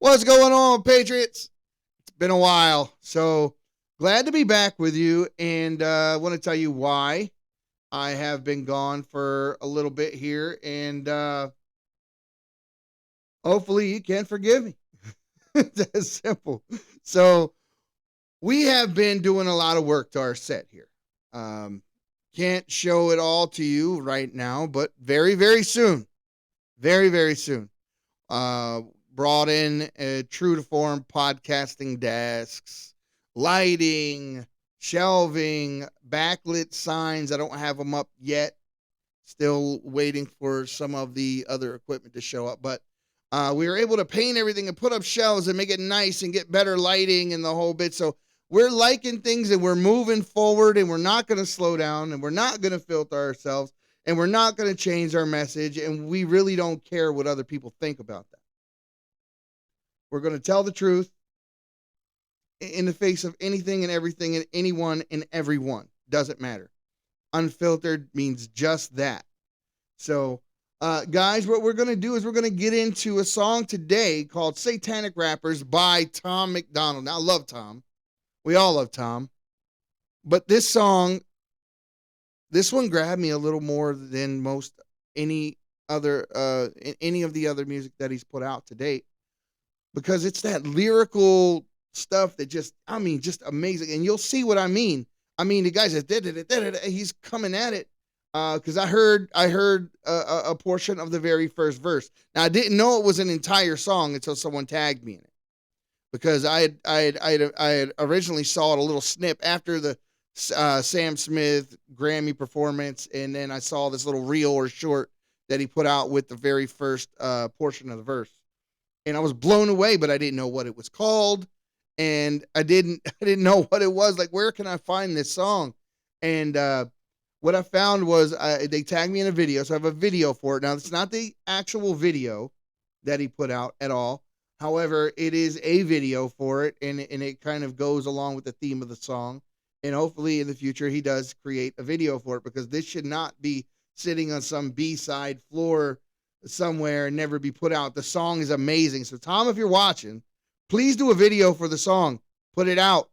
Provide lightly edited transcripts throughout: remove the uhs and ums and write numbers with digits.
What's going on, Patriots? It's been a while. So glad to be back with you. And I want to tell you why I have been gone for a little bit here. And hopefully you can forgive me. That's simple. So we have been doing a lot of work to our set here. Um, can't show it all to you right now, but very, very soon. Very, very soon. Uh, Brought in true to form podcasting desks, lighting, shelving, backlit signs. I don't have them up yet. Still waiting for some of the other equipment to show up. But we were able to paint everything and put up shelves and make it nice and get better lighting and the whole bit. So we're liking things and we're moving forward and we're not going to slow down and we're not going to filter ourselves and we're not going to change our message. And we really don't care what other people think about that. We're going to tell the truth in the face of anything and everything and anyone and everyone. Doesn't matter. Unfiltered means just that. So, guys, what we're going to do is we're going to get into a song today called Satanic Rappers by Tom Macdonald. Now, I love Tom. We all love Tom. But this one grabbed me a little more than any of the other music that he's put out to date. Because it's that lyrical stuff that just amazing. And you'll see what I mean. I mean, the guy's he's coming at it. Because I heard a portion of the very first verse. Now I didn't know it was an entire song until someone tagged me in it. Because I had originally saw it a little snip after the Sam Smith Grammy performance, and then I saw this little reel or short that he put out with the very first portion of the verse. And I was blown away, but I didn't know what it was called. And I didn't know what it was. Like, where can I find this song? And what I found was they tagged me in a video. So I have a video for it. Now, it's not the actual video that he put out at all. However, it is a video for it. And it kind of goes along with the theme of the song. And hopefully in the future, he does create a video for it. Because this should not be sitting on some B-side floor somewhere and never be put out. The song is amazing. So Tom, if you're watching, please do a video for the song. Put it out.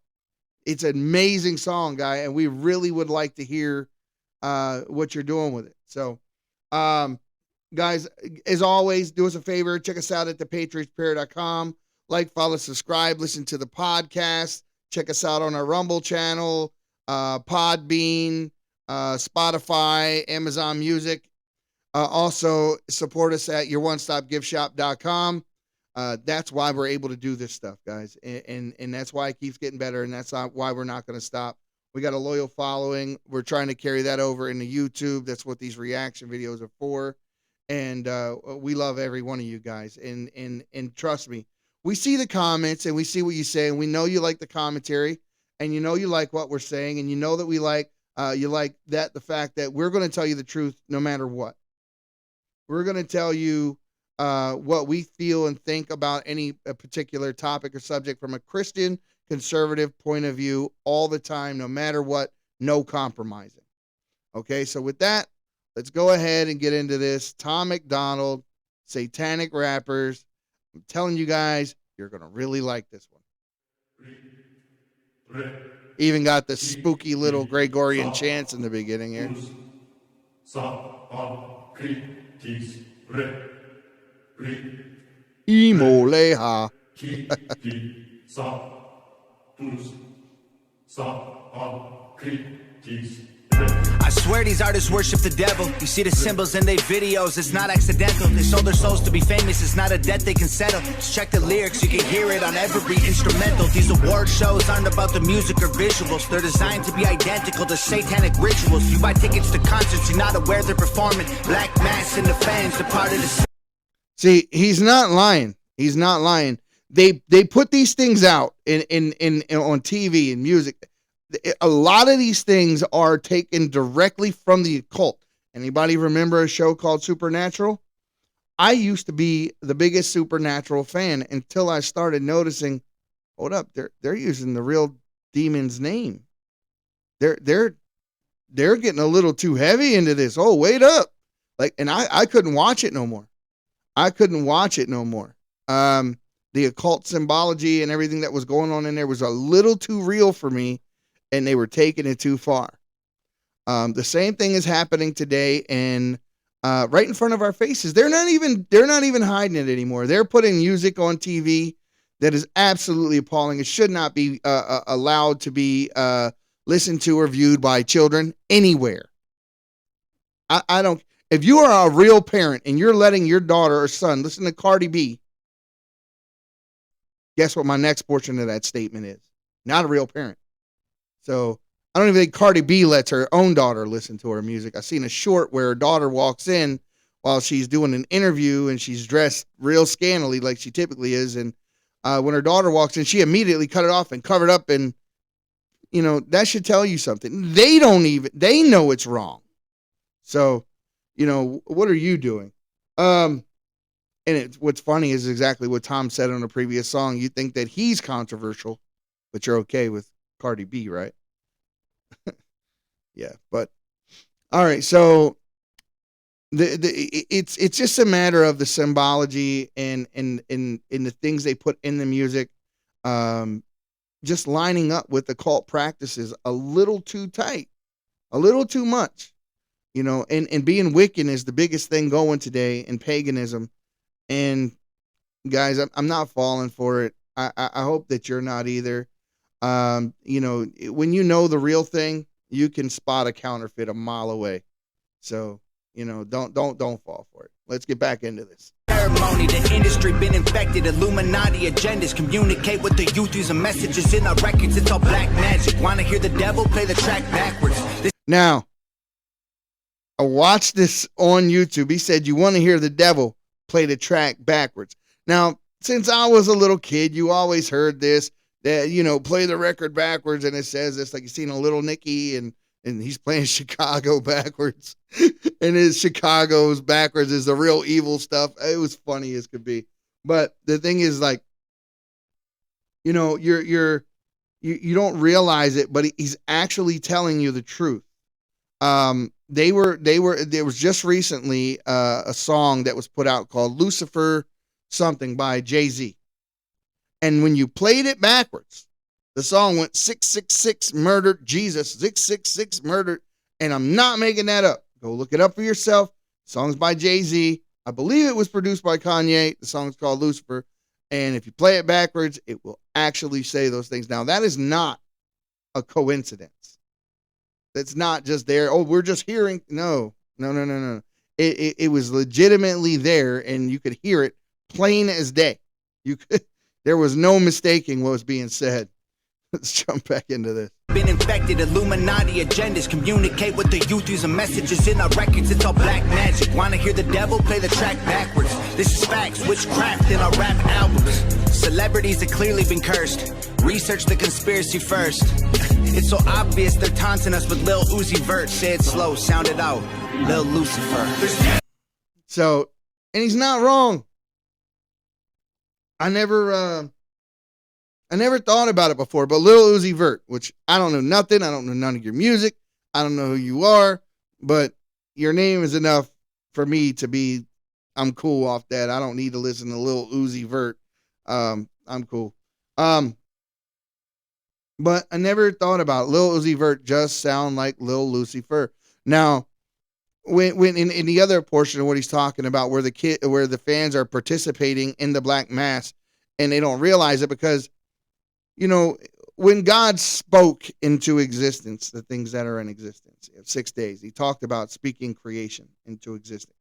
It's an amazing song, guy, and we really would like to hear what you're doing with it. So, guys, as always, do us a favor. Check us out at thepatriotsprayer.com. Like, follow, subscribe, listen to the podcast. Check us out on our Rumble channel, Podbean, Spotify, Amazon Music. Also, support us at yourone-stop-giftshop.com. That's why we're able to do this stuff, guys. And that's why it keeps getting better, and that's why we're not going to stop. We got a loyal following. We're trying to carry that over into YouTube. That's what these reaction videos are for. And we love every one of you guys. And trust me, we see the comments, and we see what you say, and we know you like the commentary, and you know you like what we're saying, and you know that we like the fact that we're going to tell you the truth no matter what. We're going to tell you what we feel and think about any particular topic or subject from a Christian conservative point of view all the time, no matter what, no compromising. Okay, so with that, let's go ahead and get into this. Tom Macdonald, Satanic Rappers. I'm telling you guys, you're going to really like this one. Even got the spooky little Gregorian chants in the beginning here. Imoleha. I swear these artists worship the devil. You see the symbols in their videos, it's not accidental. They sold their souls to be famous, it's not a debt they can settle. Just check the lyrics, you can hear it on every instrumental. These award shows aren't about the music or visuals. They're designed to be identical to satanic rituals. You buy tickets to concerts, you're not aware they're performing. Black mass and the fans, they're part of the... See, he's not lying. He's not lying. They put these things out in on TV and music. A lot of these things are taken directly from the occult. Anybody remember a show called Supernatural? I used to be the biggest Supernatural fan until I started noticing, hold up, they're using the real demon's name. They're getting a little too heavy into this. Oh, wait up. Like, and I couldn't watch it no more. the occult symbology and everything that was going on in there was a little too real for me, and they were taking it too far. The same thing is happening today, and right in front of our faces. They're not even hiding it anymore. They're putting music on TV that is absolutely appalling. It should not be allowed to be listened to or viewed by children anywhere. I don't. If you are a real parent and you're letting your daughter or son listen to Cardi B, guess what my next portion of that statement is? Not a real parent. So I don't even think Cardi B lets her own daughter listen to her music. I've seen a short where her daughter walks in while she's doing an interview and she's dressed real scantily like she typically is. And when her daughter walks in, she immediately cut it off and covered up. And, that should tell you something. They know it's wrong. So, what are you doing? And what's funny is exactly what Tom said on a previous song. You think that he's controversial, but you're okay with Cardi B, right? Yeah, but all right. So it's just a matter of the symbology and the things they put in the music, just lining up with the cult practices a little too tight, a little too much. And being Wiccan is the biggest thing going today in paganism. And guys, I'm not falling for it. I hope that you're not either. When the real thing, you can spot a counterfeit a mile away. So, don't fall for it. Let's get back into this. Ceremony, the industry been infected. Illuminati agendas communicate with the youth using messages in our records. It's all black magic. Want to hear the devil? Play the track backwards. Now, I watched this on YouTube. He said, you want to hear the devil? Play the track backwards. Now, since I was a little kid, you always heard this, that, play the record backwards. And it says this, like you've seen a Little Nicky and he's playing Chicago backwards. And his Chicago's backwards is the real evil stuff. It was funny as could be. But the thing is, like, you don't realize it, but he's actually telling you the truth. There was just recently a song that was put out called Lucifer something by Jay-Z. And when you played it backwards, the song went 666 murdered Jesus, 666 murdered. And I'm not making that up. Go look it up for yourself. The song's by Jay-Z. I believe it was produced by Kanye. The song's called Lucifer. And if you play it backwards, it will actually say those things. Now, that is not a coincidence. That's not just there. Oh, we're just hearing. No. It was legitimately there, and you could hear it plain as day. There was no mistaking what was being said. Let's jump back into this. Been infected. Illuminati agendas communicate with the youth using messages in our records. It's all black magic. Want to hear the devil? Play the track backwards. This is facts. Witchcraft in our rap albums. Celebrities have clearly been cursed. Research the conspiracy first. It's so obvious they're taunting us with Lil Uzi Vert. Say it slow, sound it out. Lil Lucifer. So, and he's not wrong. I never thought about it before, but Lil Uzi Vert, which I don't know nothing. I don't know none of your music. I don't know who you are, but your name is enough for me to be, I'm cool off that. I don't need to listen to Lil Uzi Vert. I'm cool. But I never thought about it. Lil Uzi Vert just sound like Lil Lucifer. Now, when in the other portion of what he's talking about, where the fans are participating in the Black Mass, and they don't realize it because, when God spoke into existence the things that are in existence, 6 days, he talked about speaking creation into existence.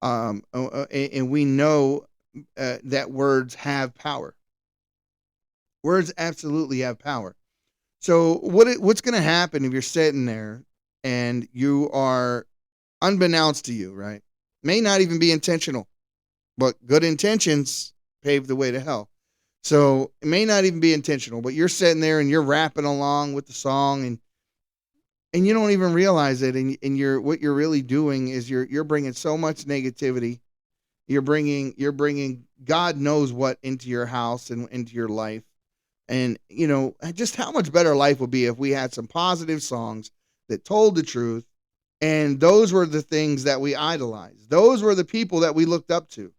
And we know that words have power. Words absolutely have power. So what's going to happen if you're sitting there and you are, unbeknownst to you, right? May not even be intentional, but good intentions pave the way to hell. So it may not even be intentional, but you're sitting there and you're rapping along with the song and you don't even realize it. And what you're really doing is you're bringing so much negativity. You're bringing God knows what into your house and into your life. And, just how much better life would be if we had some positive songs that told the truth. And those were the things that we idolized. Those were the people that we looked up to,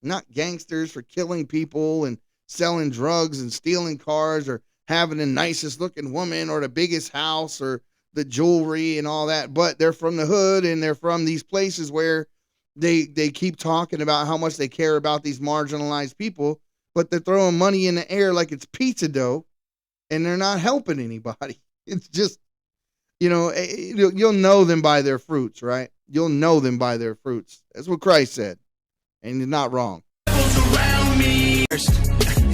not gangsters for killing people and selling drugs and stealing cars or having the nicest looking woman or the biggest house or the jewelry and all that, but they're from the hood and they're from these places where they keep talking about how much they care about these marginalized people, but they're throwing money in the air like it's pizza dough and they're not helping anybody. It's just, you'll know them by their fruits, right? You'll know them by their fruits. That's what Christ said, and he's not wrong.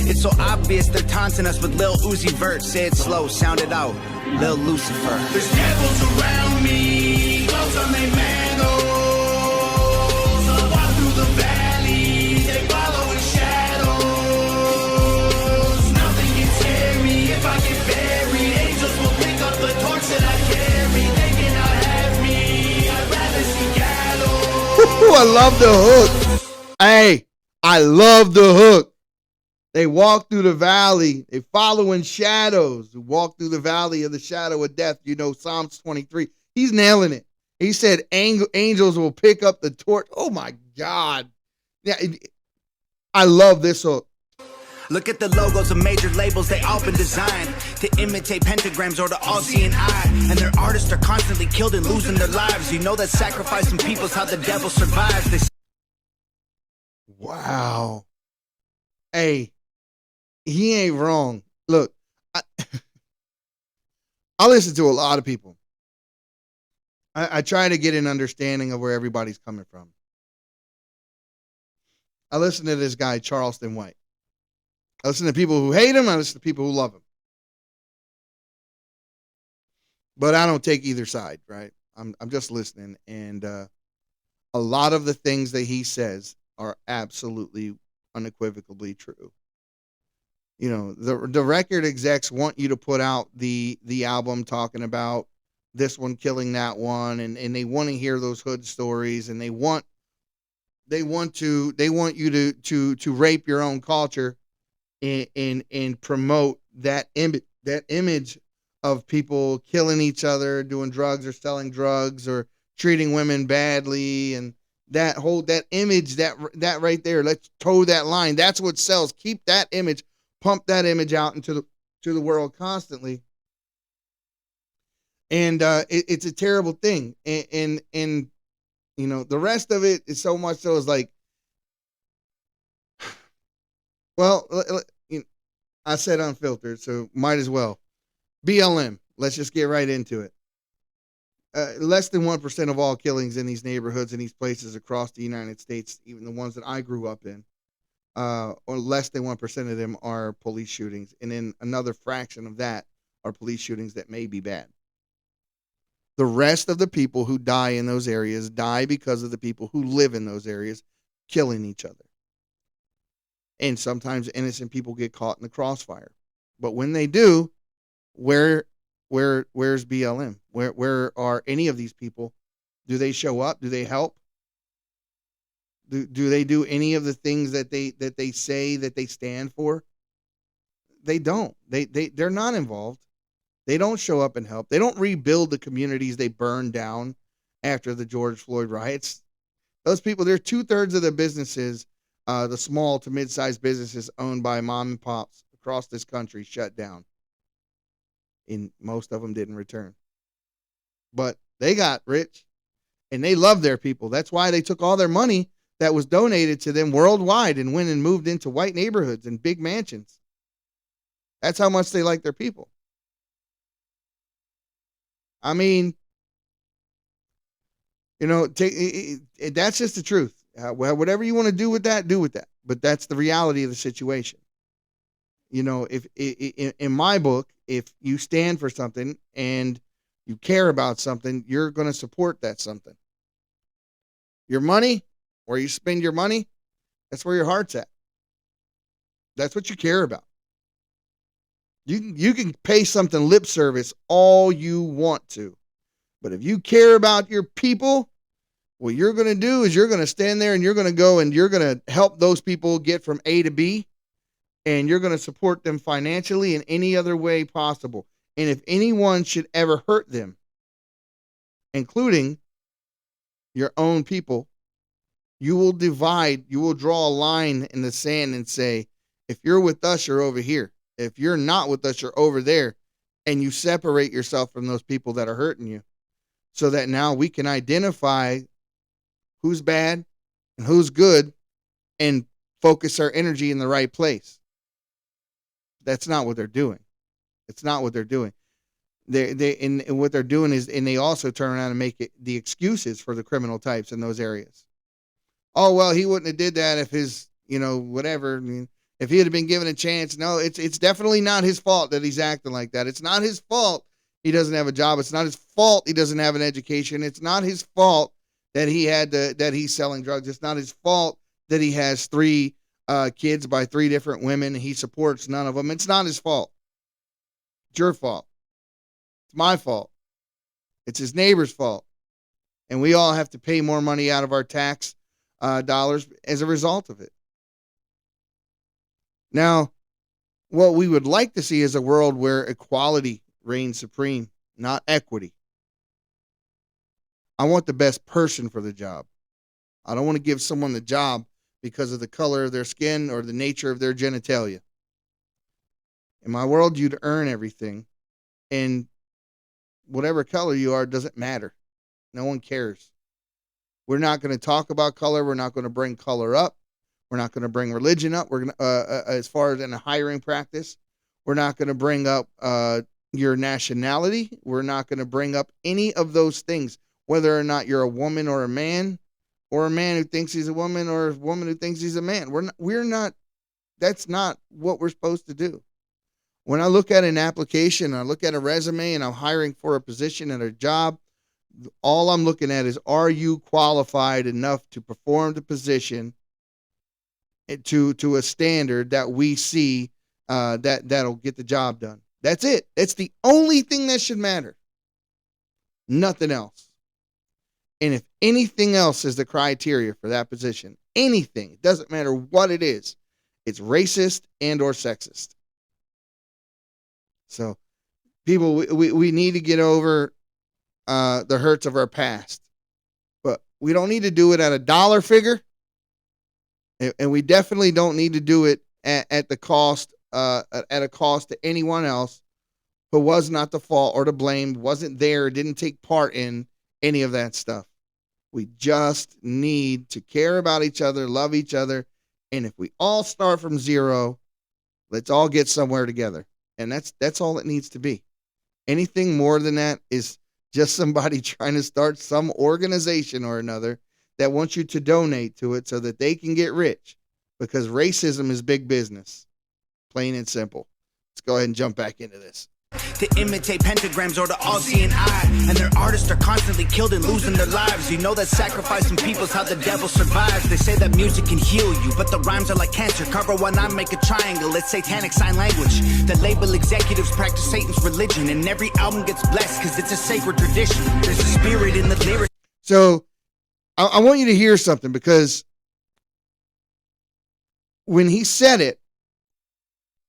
It's so obvious they're taunting us with Lil Uzi Vert. Say it slow, sound it out. Lil Lucifer. There's devils around me. Close on they mangoes. I walk through the valley. They follow in shadows. Nothing can scare me if I get buried. Angels will pick up the torch that I carry. They cannot have me. I'd rather see gallows. I love the hook. Hey, I love the hook. They walk through the valley. They follow in shadows. Who walk through the valley of the shadow of death. Psalms 23. He's nailing it. He said angels will pick up the torch. Oh, my God. Yeah, I love this hook. Look at the logos of major labels. They all been designed to imitate pentagrams or the all-seeing eye. And their artists are constantly killed and losing their lives. You know that sacrificing people's how the devil survives. Wow. Hey. He ain't wrong. Look, I listen to a lot of people. I try to get an understanding of where everybody's coming from. I listen to this guy, Charleston White. I listen to people who hate him. I listen to people who love him. But I don't take either side, right? I'm just listening. And a lot of the things that he says are absolutely unequivocally true. The record execs want you to put out the album talking about this one killing that one, and they want to hear those hood stories, and they want you to rape your own culture and promote that image of people killing each other, doing drugs or selling drugs or treating women badly, and that image that right there. Let's toe that line. That's what sells. Keep that image. Pump that image out into the world constantly, and it's a terrible thing. And the rest of it is so much so is like, well, I said unfiltered, so might as well. BLM. Let's just get right into it. Less than 1% of all killings in these neighborhoods and these places across the United States, even the ones that I grew up in. Or less than 1% of them are police shootings. And then another fraction of that are police shootings that may be bad. The rest of the people who die in those areas die because of the people who live in those areas killing each other. And sometimes innocent people get caught in the crossfire. But when they do, where's BLM? Where are any of these people? Do they show up? Do they help? Do they do any of the things that they say that they stand for? They don't. They're not involved. They don't show up and help. They don't rebuild the communities they burned down after the George Floyd riots. Those people, they're 2/3 of the businesses, the small to mid-sized businesses owned by mom and pops across this country, shut down. And most of them didn't return. But they got rich and they love their people. That's why they took all their money that was donated to them worldwide and went and moved into white neighborhoods and big mansions. That's how much they like their people. I mean, that's just the truth. Whatever you want to do with that, do with that. But that's the reality of the situation. If in my book, if you stand for something and you care about something, you're going to support that something. Your money, where you spend your money, that's where your heart's at. That's what you care about. You can pay something lip service all you want to. But if you care about your people, what you're going to do is you're going to stand there and you're going to go and you're going to help those people get from A to B. And you're going to support them financially in any other way possible. And if anyone should ever hurt them, including your own people, you will divide, you will draw a line in the sand and say, If you're with us, you're over here. If you're not with us, you're over there. And you separate yourself from those people that are hurting you so that now we can identify who's bad and who's good and focus our energy in the right place. That's not what they're doing. It's not what they're doing. And what they're doing is, and they also turn around and make it the excuses for the criminal types in those areas. Oh, well, he wouldn't have did that if his, whatever. I mean, if he had been given a chance. No, it's definitely not his fault that he's acting like that. It's not his fault he doesn't have a job. It's not his fault he doesn't have an education. It's not his fault that that he's selling drugs. It's not his fault that he has 3 kids by 3 different women. He supports none of them. It's not his fault. It's your fault. It's my fault. It's his neighbor's fault. And we all have to pay more money out of our tax dollars as a result of it. Now, what we would like to see is a world where equality reigns supreme, not equity. I want the best person for the job. I don't want to give someone the job because of the color of their skin or the nature of their genitalia. In my world, you'd earn everything. And whatever color you are doesn't matter. No one cares. We're not going to talk about color. We're not going to bring color up. We're not going to bring religion up. We're going to, as far as in a hiring practice, we're not going to bring up your nationality. We're not going to bring up any of those things, whether or not you're a woman or a man who thinks he's a woman or a woman who thinks he's a man. We're not. That's not what we're supposed to do. When I look at an application, I look at a resume, and I'm hiring for a position at a job, all I'm looking at is, are you qualified enough to perform the position to a standard that we see that'll get the job done. That's it. That's the only thing that should matter. Nothing else. And if anything else is the criteria for that position, anything, it doesn't matter what it is, it's racist and or sexist. So people, we need to get over the hurts of our past, but we don't need to do it at a dollar figure. And we definitely don't need to do it at the cost, at a cost to anyone else who was not the fault or to blame, wasn't there, didn't take part in any of that stuff. We just need to care about each other, love each other. And if we all start from zero, let's all get somewhere together. And that's all it needs to be. Anything more than that is just somebody trying to start some organization or another that wants you to donate to it so that they can get rich, because racism is big business, plain and simple. Let's go ahead and jump back into this. To imitate pentagrams or the all-seeing eye, and their artists are constantly killed and losing their lives. You know that sacrificing people's how the devil survives. They say that music can heal you, but the rhymes are like cancer. Carve one eye, make a triangle, it's satanic sign language. The label executives practice Satan's religion, and every album gets blessed because it's a sacred tradition. There's a spirit in the lyrics. So I want you to hear something, because when he said it,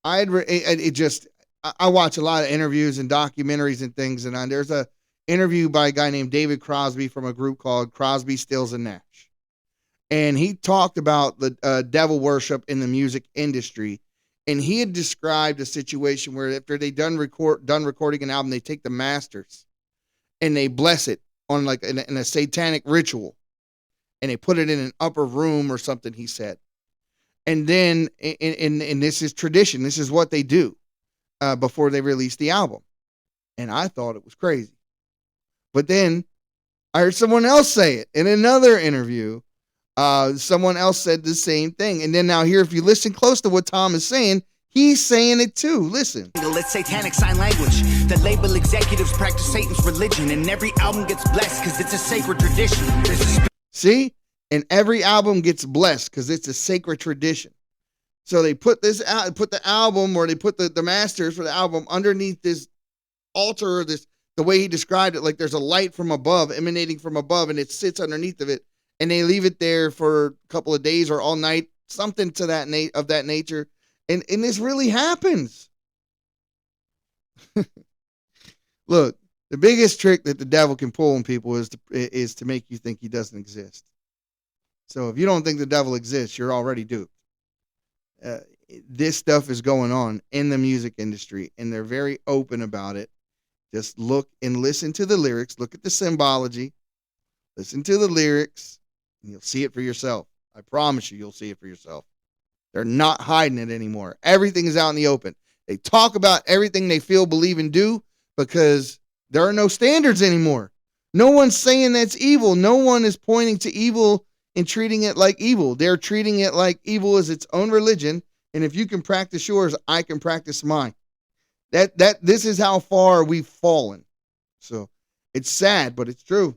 I watch a lot of interviews and documentaries and things, and there's a interview by a guy named David Crosby from a group called Crosby, Stills, and Nash. And he talked about the devil worship in the music industry. And he had described a situation where after they done recording an album, they take the masters and they bless it on like in a satanic ritual. And they put it in an upper room or something, he said. And then, and this is tradition, this is what they do before they release the album. And I thought it was crazy. But then I heard someone else say it in another interview. Someone else said the same thing. And then now here, if you listen close to what Tom is saying, he's saying it too. Listen. It's satanic sign language. The label executives practice Satan's religion, and every album gets blessed because it's a sacred tradition. See? And every album gets blessed because it's a sacred tradition. So they put this out, put the album, or they put the masters for the album underneath this altar, or this, the way he described it, like there's a light from above, emanating from above, and it sits underneath of it. And they leave it there for a couple of days or all night, something to that of that nature. And this really happens. Look, the biggest trick that the devil can pull on people is to make you think he doesn't exist. So if you don't think the devil exists, you're already duped. this stuff is going on in the music industry, and they're very open about it. Just look and listen to the lyrics. Look at the symbology. Listen to the lyrics, and you'll see it for yourself. I promise you'll see it for yourself. They're not hiding it anymore. Everything is out in the open. They talk about everything they feel, believe, and do because there are no standards anymore. No one's saying that's evil. No one is pointing to evil and treating it like evil. They're treating it like evil is its own religion. And if you can practice yours, I can practice mine. This is how far we've fallen. So it's sad, but it's true.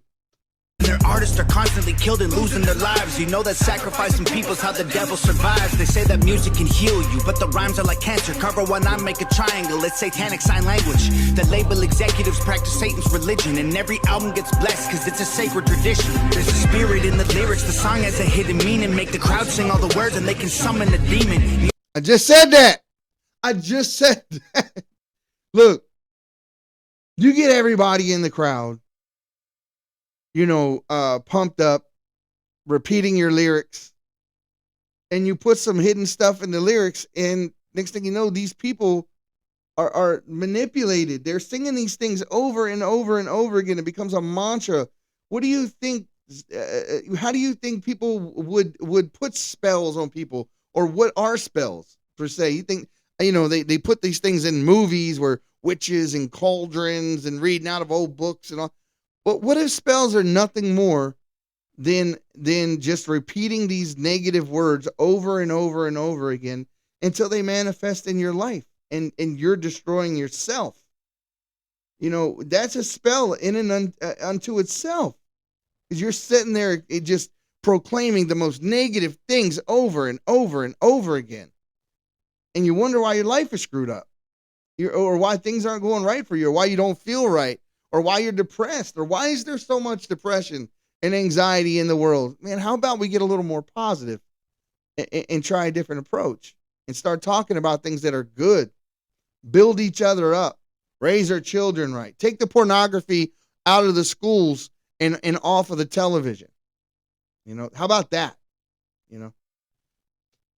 Their artists are constantly killed and losing their lives. You know that sacrificing people's how the devil survives. They say that music can heal you, but the rhymes are like cancer. Cover one eye, make a triangle. It's satanic sign language. The label executives practice Satan's religion, and every album gets blessed because it's a sacred tradition. There's a spirit in the lyrics. The song has a hidden meaning. Make the crowd sing all the words, and they can summon a demon. I just said that. I just said that. Look, you get everybody in the crowd, pumped up, repeating your lyrics, and you put some hidden stuff in the lyrics, and next thing you know, these people are manipulated. They're singing these things over and over and over again. It becomes a mantra. What do you think? How do you think people would put spells on people, or what are spells per se? You think they put these things in movies where witches and cauldrons and reading out of old books and all. But what if spells are nothing more than just repeating these negative words over and over and over again until they manifest in your life and you're destroying yourself? That's a spell in and unto itself. Because you're sitting there just proclaiming the most negative things over and over and over again. And you wonder why your life is screwed up. Or why things aren't going right for you, or why you don't feel right, or why you're depressed, or why is there so much depression and anxiety in the world? Man, how about we get a little more positive and try a different approach and start talking about things that are good, build each other up, raise our children right, take the pornography out of the schools and off of the television. How about that?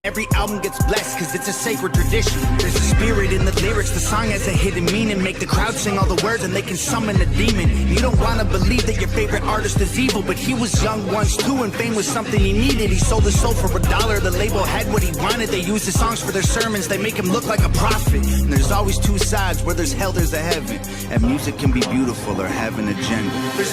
Every album gets blessed because it's a sacred tradition. There's a spirit in the lyrics. The song has a hidden meaning. Make the crowd sing all the words and they can summon a demon. You don't want to believe that your favorite artist is evil, but he was young once too and fame was something he needed. He sold his soul for $1. The label had what he wanted. They use his songs for their sermons. They make him look like a prophet. And there's always two sides. Where there's hell, there's a heaven. And music can be beautiful or have an agenda.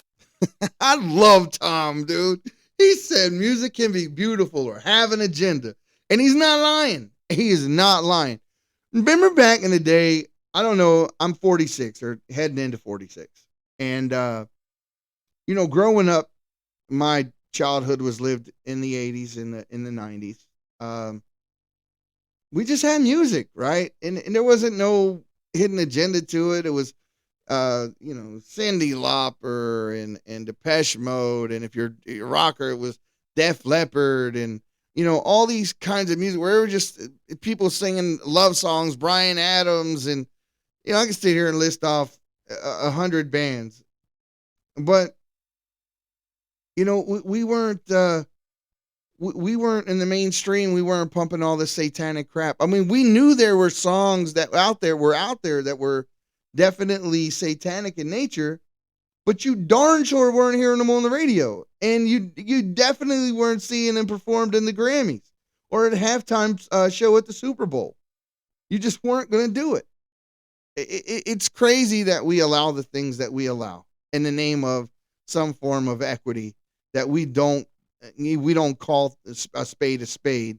I love Tom, dude. He said music can be beautiful or have an agenda. And he's not lying. He is not lying. Remember back in the day, I don't know, I'm 46 or heading into 46. And, growing up, my childhood was lived in the 80s, in the 90s. We just had music, right? And there wasn't no hidden agenda to it. It was, Cyndi Lauper and Depeche Mode. And if you're a rocker, it was Def Leppard and, all these kinds of music where it was just people singing love songs, Bryan Adams, and, I can sit here and list off 100 bands. But, we weren't in the mainstream. We weren't pumping all this satanic crap. I mean, we knew there were songs that were out there that were definitely satanic in nature, but you darn sure weren't hearing them on the radio. And you definitely weren't seeing them performed in the Grammys or at a halftime show at the Super Bowl. You just weren't going to do it. It's crazy that we allow the things that we allow in the name of some form of equity that we don't call a spade,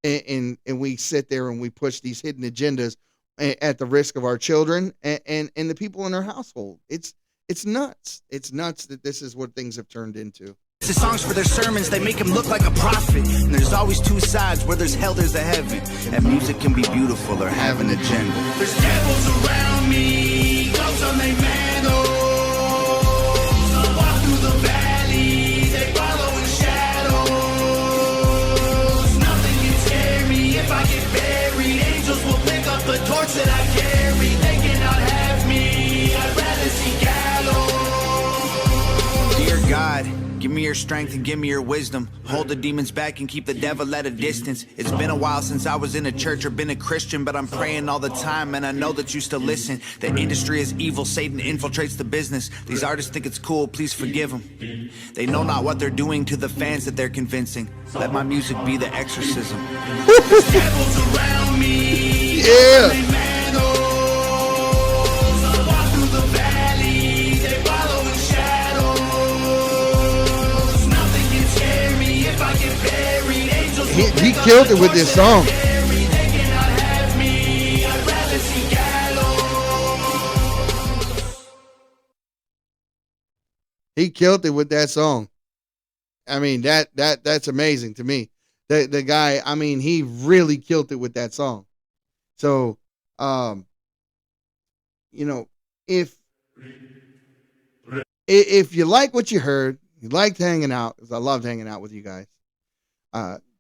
and we sit there and we push these hidden agendas at the risk of our children and the people in our household. It's nuts. It's nuts that this is what things have turned into. The songs for their sermons, they make him look like a prophet. And there's always two sides. Where there's hell, there's a heaven. And music can be beautiful or have an agenda. There's devils around me, ghosts on they mantles. I walk through the valley, they follow in shadows. Nothing can scare me if I get buried. Angels will pick up the torch that I carry. They cannot have me, I'd rather see gallows. Dear God, Give me your strength and give me your wisdom. Hold the demons back and keep the devil at a distance. It's been a while since I was in a church or been a Christian, but I'm praying all the time and I know that you still listen. The industry is evil, Satan infiltrates the business. These artists think it's cool, please forgive them. They know not what they're doing to the fans that they're convincing. Let my music be the exorcism. There's devils around me. Yeah. He killed it with this song. He killed it with that song. I mean, that's amazing to me. The guy, I mean, he really killed it with that song. So, you know, if you like what you heard, you liked hanging out, because I loved hanging out with you guys.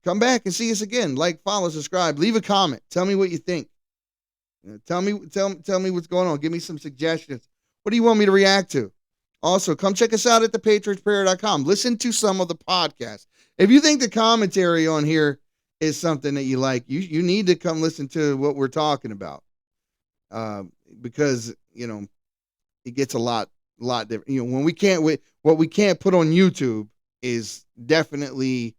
Come back and see us again. Like, follow, subscribe, leave a comment. Tell me what you think. Tell me what's going on. Give me some suggestions. What do you want me to react to? Also, come check us out at thepatriotsprayer.com. Listen to some of the podcasts. If you think the commentary on here is something that you like, you need to come listen to what we're talking about. Because, you know, it gets a lot different. You know, what we can't put on YouTube is definitely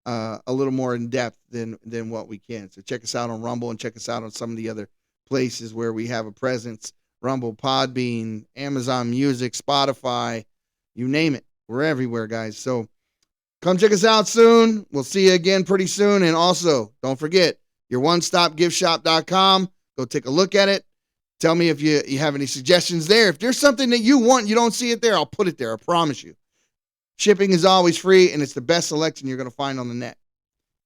a little more in depth than what we can. So check us out on Rumble and check us out on some of the other places where we have a presence. Rumble, Podbean, Amazon Music, Spotify, you name it. We're everywhere, guys. So come check us out soon. We'll see you again pretty soon. And also, don't forget, your onestopgiftshop.com. Go take a look at it. Tell me if you have any suggestions there. If there's something that you want, you don't see it there, I'll put it there. I promise you. Shipping is always free, and it's the best selection you're going to find on the net.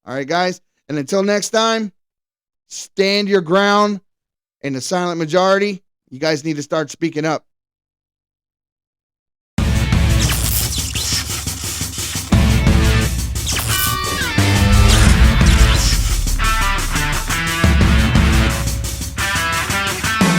All right, guys? And until next time, stand your ground in the silent majority. You guys need to start speaking up.